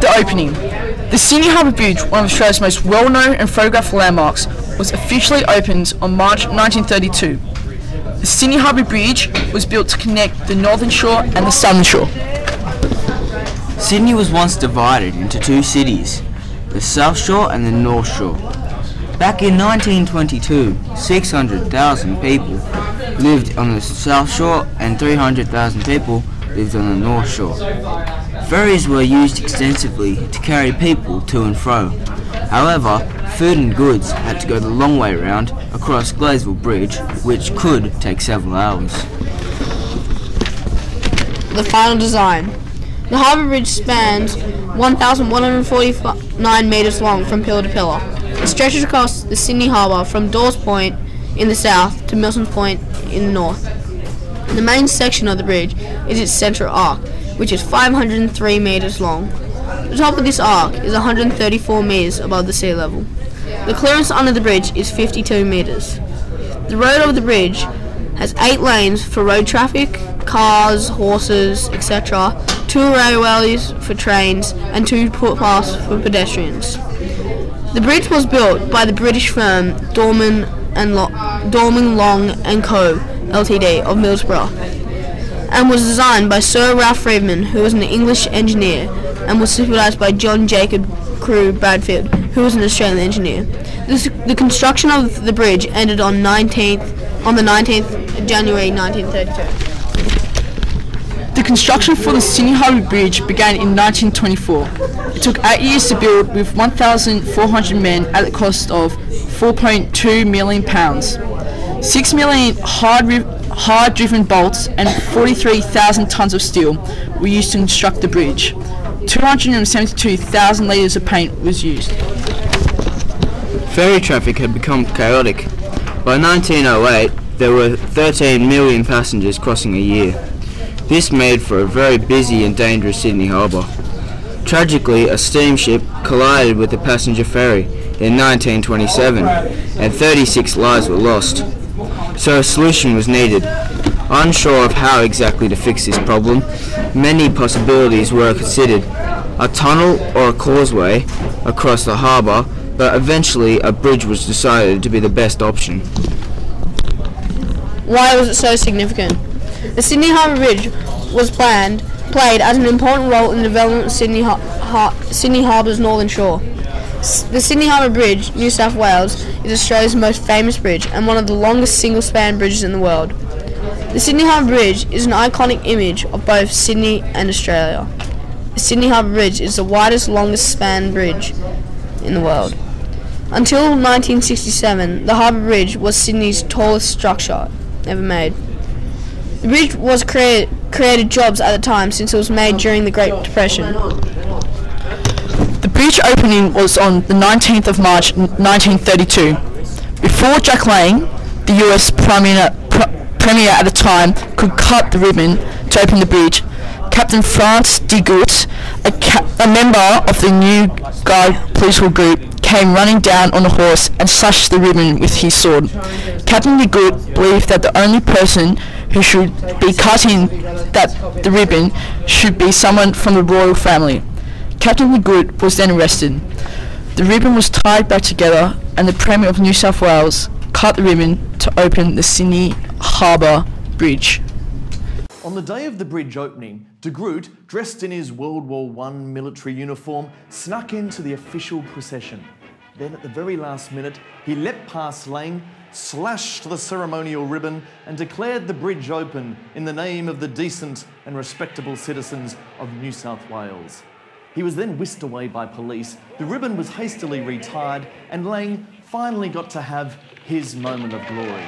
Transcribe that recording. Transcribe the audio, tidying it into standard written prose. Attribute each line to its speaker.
Speaker 1: The opening. The Sydney Harbour Bridge, one of Australia's most well-known and photographed landmarks, was officially opened on March 1932. The Sydney Harbour Bridge was built to connect the northern shore and the southern shore.
Speaker 2: Sydney was once divided into two cities, the South Shore and the North Shore. Back in 1922, 600,000 people lived on the South Shore and 300,000 people lived on the North Shore. Ferries were used extensively to carry people to and fro. However, food and goods had to go the long way round across Glazeville Bridge, which could take several hours.
Speaker 3: The final design. The Harbour Bridge spans 1,149 metres long from pillar to pillar. It stretches across the Sydney Harbour from Dawes Point in the south to Milson's Point in the north. The main section of the bridge is its central arc, which is 503 metres long. The top of this arc is 134 metres above the sea level. The clearance under the bridge is 52 metres. The road over the bridge has 8 lanes for road traffic, cars, horses, etc., 2 railways for trains, and 2 footpaths for pedestrians. The bridge was built by the British firm Dorman Long and Co. Ltd. of Middlesbrough, and was designed by Sir Ralph Freedman, who was an English engineer, and was supervised by John Jacob Crewe Bradfield, who was an Australian engineer. The construction of the bridge ended on the 19th of January 1932.
Speaker 1: The construction for the Sydney Harbour Bridge began in 1924. It took 8 years to build, with 1,400 men at the cost of £4.2 million. 6 million hard-driven bolts and 43,000 tonnes of steel were used to construct the bridge. 272,000 litres of paint was used.
Speaker 2: Ferry traffic had become chaotic. By 1908, there were 13 million passengers crossing a year. This made for a very busy and dangerous Sydney Harbour. Tragically, a steamship collided with a passenger ferry in 1927, and 36 lives were lost. So a solution was needed. Unsure of how exactly to fix this problem, many possibilities were considered. A tunnel or a causeway across the harbour, but eventually a bridge was decided to be the best option.
Speaker 3: Why was it so significant? The Sydney Harbour Bridge was played as an important role in the development of Sydney Harbour's northern shore. The Sydney Harbour Bridge, New South Wales, is Australia's most famous bridge and one of the longest single-span bridges in the world. The Sydney Harbour Bridge is an iconic image of both Sydney and Australia. The Sydney Harbour Bridge is the widest, longest span bridge in the world. Until 1967, the Harbour Bridge was Sydney's tallest structure ever made. The bridge was created jobs at the time, since it was made during the Great Depression.
Speaker 1: The bridge opening was on the 19th of March 1932. Before Jack Lang, the US Premier at the time, could cut the ribbon to open the bridge, Captain Francis de Groot, a member of the New Guard political group, came running down on a horse and slashed the ribbon with his sword. Captain de Groot believed that the only person who should be cutting the ribbon should be someone from the royal family. Captain de Groot was then arrested. The ribbon was tied back together, and the Premier of New South Wales cut the ribbon to open the Sydney Harbour Bridge.
Speaker 4: On the day of the bridge opening, de Groot, dressed in his World War I military uniform, snuck into the official procession. Then at the very last minute, he leapt past Lang, slashed the ceremonial ribbon and declared the bridge open in the name of the decent and respectable citizens of New South Wales. He was then whisked away by police, the ribbon was hastily retied, and Lang finally got to have his moment of glory.